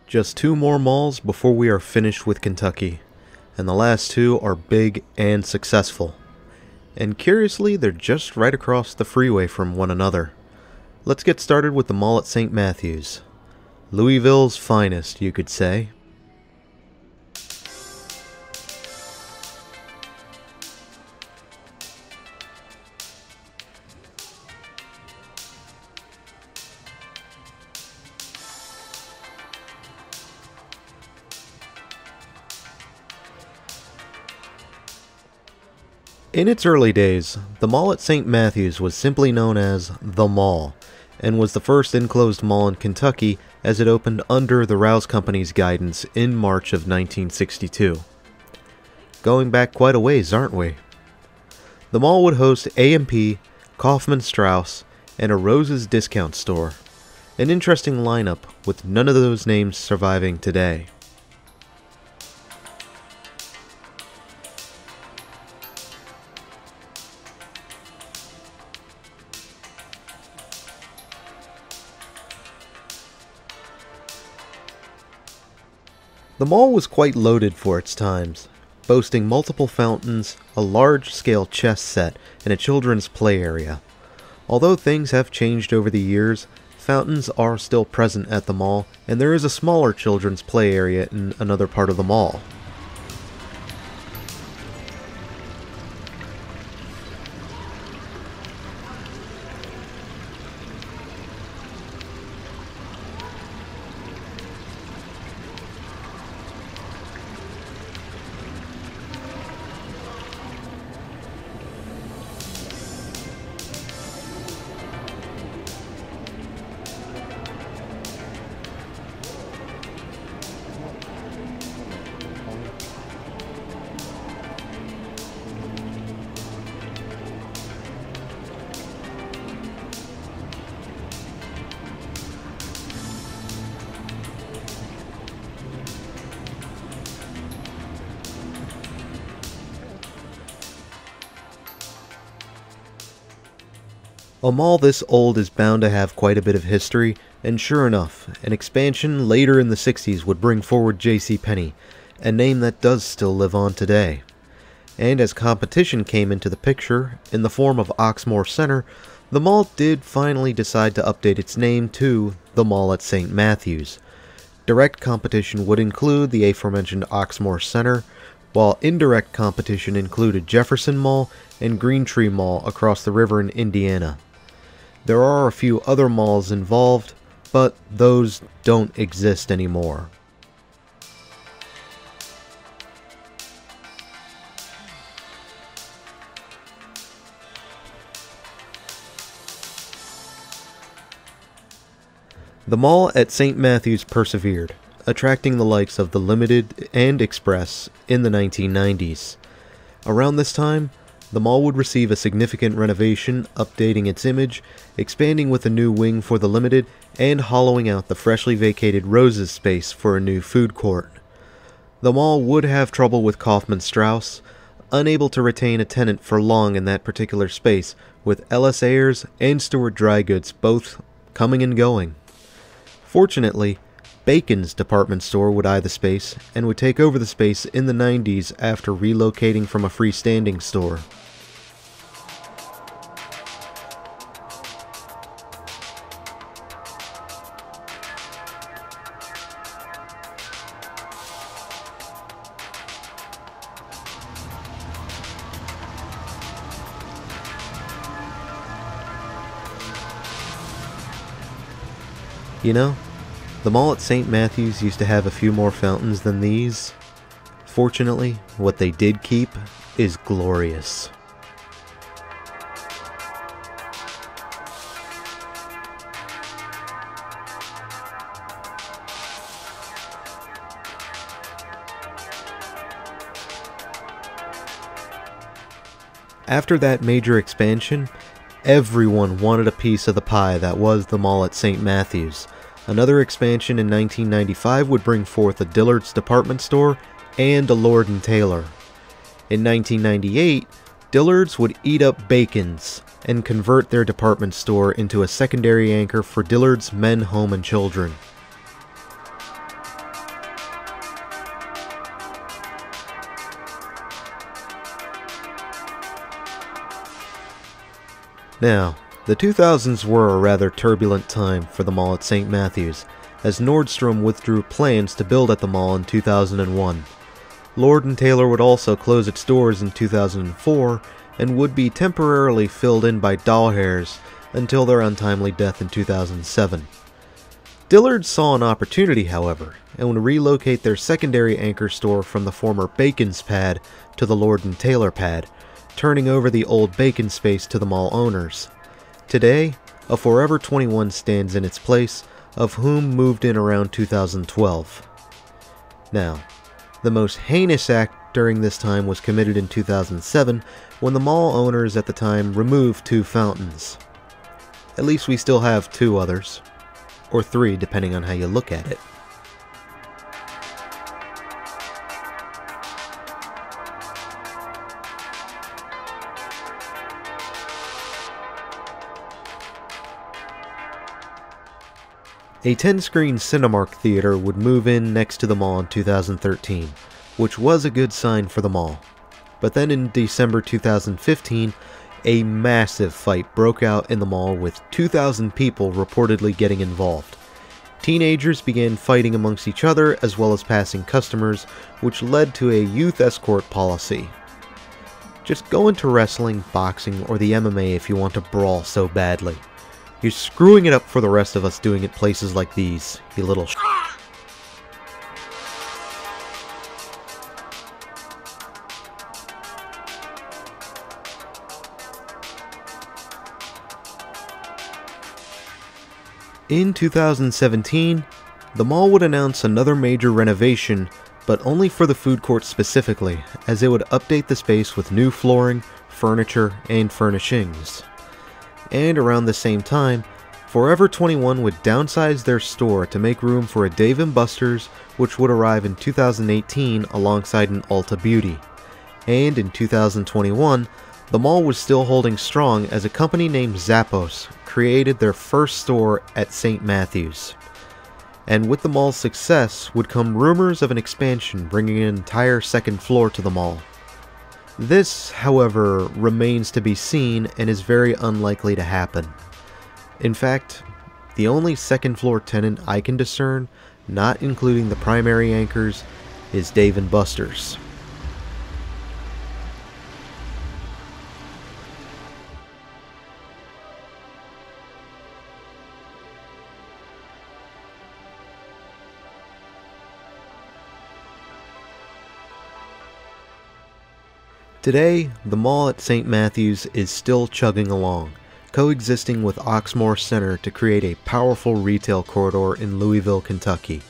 Just two more malls before we are finished with Kentucky, and the last two are big and successful. And curiously, they're just right across the freeway from one another. Let's get started with the mall at St. Matthews. Louisville's finest, you could say. In its early days, the mall at St. Matthews was simply known as The Mall, and was the first enclosed mall in Kentucky as it opened under the Rouse Company's guidance in March of 1962. Going back quite a ways, aren't we? The mall would host A&P, Kaufman-Straus, and a Rose's discount store. An interesting lineup, with none of those names surviving today. The mall was quite loaded for its times, boasting multiple fountains, a large-scale chess set, and a children's play area. Although things have changed over the years, fountains are still present at the mall, and there is a smaller children's play area in another part of the mall. A mall this old is bound to have quite a bit of history, and sure enough, an expansion later in the 60s would bring forward JCPenney, a name that does still live on today. And as competition came into the picture, in the form of Oxmoor Center, the mall did finally decide to update its name to the Mall at St. Matthews. Direct competition would include the aforementioned Oxmoor Center, while indirect competition included Jefferson Mall and Green Tree Mall across the river in Indiana. There are a few other malls involved, but those don't exist anymore. The mall at St. Matthews persevered, attracting the likes of the Limited and Express in the 1990s. Around this time, the mall would receive a significant renovation, updating its image, expanding with a new wing for the Limited, and hollowing out the freshly vacated Rose's space for a new food court. The mall would have trouble with Kaufman-Straus, unable to retain a tenant for long in that particular space, with Ellis Ayers and Stewart Dry Goods both coming and going. Fortunately, Bacon's department store would eye the space, and would take over the space in the 90s after relocating from a freestanding store. You know, the mall at St. Matthews used to have a few more fountains than these. Fortunately, what they did keep is glorious. After that major expansion, everyone wanted a piece of the pie that was the mall at St. Matthews. Another expansion in 1995 would bring forth a Dillard's department store and a Lord & Taylor. In 1998, Dillard's would eat up Bacon's and convert their department store into a secondary anchor for Dillard's Men, Home, and Children. Now, the 2000s were a rather turbulent time for the mall at St. Matthews, as Nordstrom withdrew plans to build at the mall in 2001. Lord & Taylor would also close its doors in 2004 and would be temporarily filled in by doll hairs until their untimely death in 2007. Dillard saw an opportunity, however, and would relocate their secondary anchor store from the former Bacon's pad to the Lord & Taylor pad, turning over the old Bacon space to the mall owners. Today, a Forever 21 stands in its place, of whom moved in around 2012. Now, the most heinous act during this time was committed in 2007 when the mall owners at the time removed 2 fountains. At least we still have 2 others, or 3 depending on how you look at it. A 10-screen Cinemark theater would move in next to the mall in 2013, which was a good sign for the mall. But then in December 2015, a massive fight broke out in the mall with 2,000 people reportedly getting involved. Teenagers began fighting amongst each other as well as passing customers, which led to a youth escort policy. Just go into wrestling, boxing, or the MMA if you want to brawl so badly. You're screwing it up for the rest of us doing it places like these, you little In 2017, the mall would announce another major renovation, but only for the food court specifically, as it would update the space with new flooring, furniture, and furnishings. And around the same time, Forever 21 would downsize their store to make room for a Dave & Buster's, which would arrive in 2018 alongside an Ulta Beauty. And in 2021, the mall was still holding strong as a company named Zappos created their first store at St. Matthews. And with the mall's success would come rumors of an expansion bringing an entire second floor to the mall. This, however, remains to be seen and is very unlikely to happen. In fact, the only second floor tenant I can discern, not including the primary anchors, is Dave & Buster's. Today, the mall at St. Matthews is still chugging along, coexisting with Oxmoor Center to create a powerful retail corridor in Louisville, Kentucky.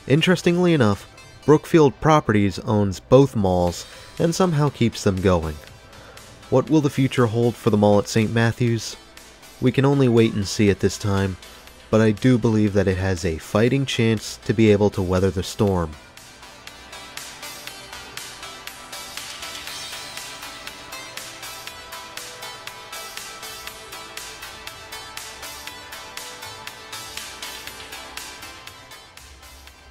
Interestingly enough, Brookfield Properties owns both malls and somehow keeps them going. What will the future hold for the mall at St. Matthews? We can only wait and see at this time, but I do believe that it has a fighting chance to be able to weather the storm.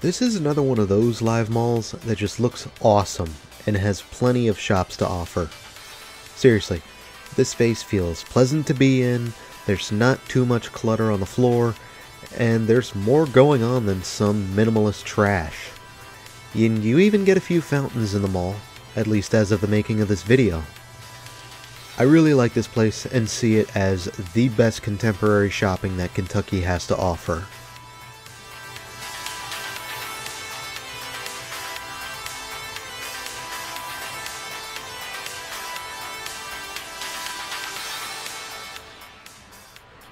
This is another one of those live malls that just looks awesome and has plenty of shops to offer. Seriously, this space feels pleasant to be in, there's not too much clutter on the floor, and there's more going on than some minimalist trash. You even get a few fountains in the mall, at least as of the making of this video. I really like this place and see it as the best contemporary shopping that Kentucky has to offer.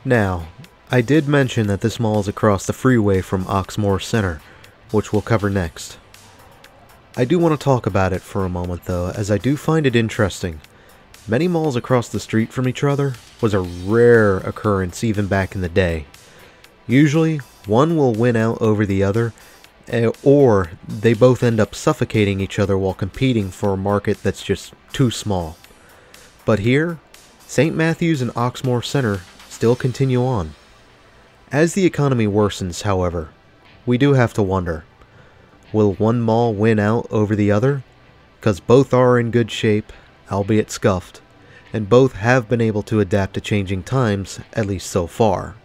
Now, I did mention that this mall is across the freeway from Oxmoor Center, which we'll cover next. I do want to talk about it for a moment though, as I do find it interesting. Many malls across the street from each other was a rare occurrence even back in the day. Usually, one will win out over the other, or they both end up suffocating each other while competing for a market that's just too small. But here, St. Matthews and Oxmoor Center still continue on. As the economy worsens, however, we do have to wonder, will one mall win out over the other? Because both are in good shape, albeit scuffed, and both have been able to adapt to changing times, at least so far.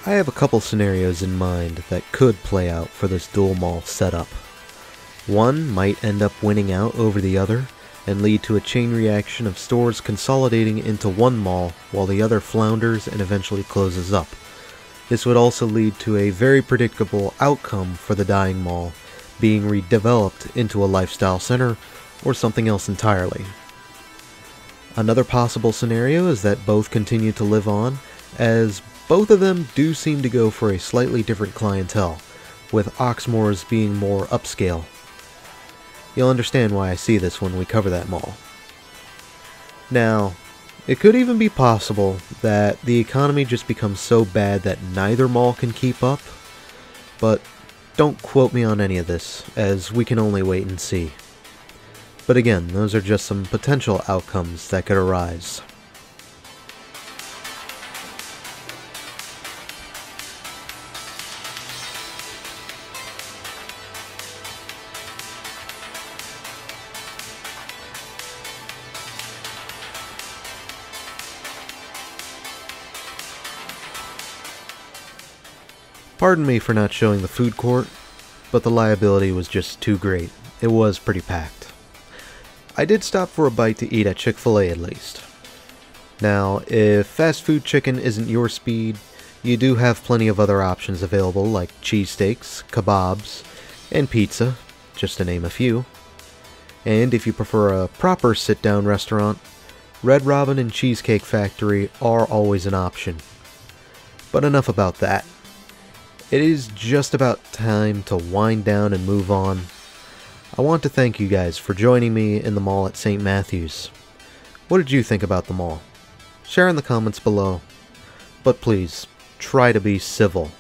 I have a couple scenarios in mind that could play out for this dual mall setup. One might end up winning out over the other, and lead to a chain reaction of stores consolidating into one mall while the other flounders and eventually closes up. This would also lead to a very predictable outcome for the dying mall, being redeveloped into a lifestyle center or something else entirely. Another possible scenario is that both continue to live on, as both of them do seem to go for a slightly different clientele, with Oxmoor's being more upscale. You'll understand why I see this when we cover that mall. Now, it could even be possible that the economy just becomes so bad that neither mall can keep up, but don't quote me on any of this, as we can only wait and see. But again, those are just some potential outcomes that could arise. Pardon me for not showing the food court, but the liability was just too great. It was pretty packed. I did stop for a bite to eat at Chick-fil-A at least. Now, if fast food chicken isn't your speed, you do have plenty of other options available like cheesesteaks, kebabs, and pizza, just to name a few. And if you prefer a proper sit-down restaurant, Red Robin and Cheesecake Factory are always an option. But enough about that. It is just about time to wind down and move on. I want to thank you guys for joining me in the mall at St. Matthews. What did you think about the mall? Share in the comments below. But please, try to be civil.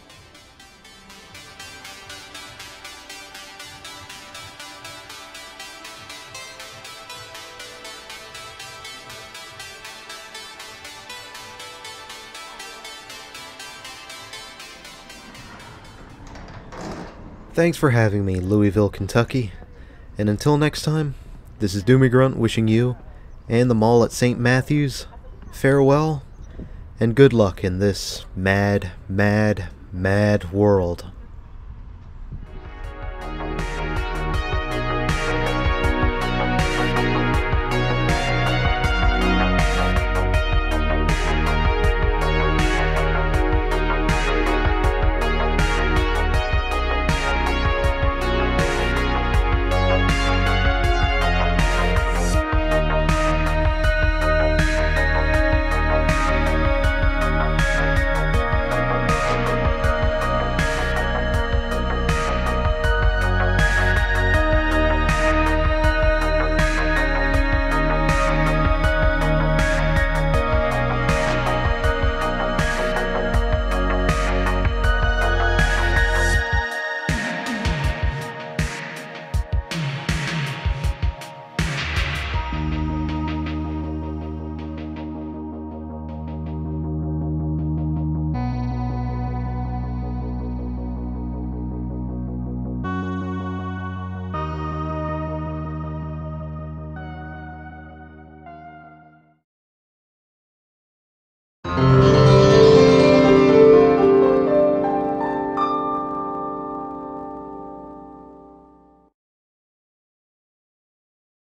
Thanks for having me, Louisville, Kentucky. And until next time, this is Doomie Grunt wishing you, and the mall at St. Matthews, farewell, and good luck in this mad, mad, mad world.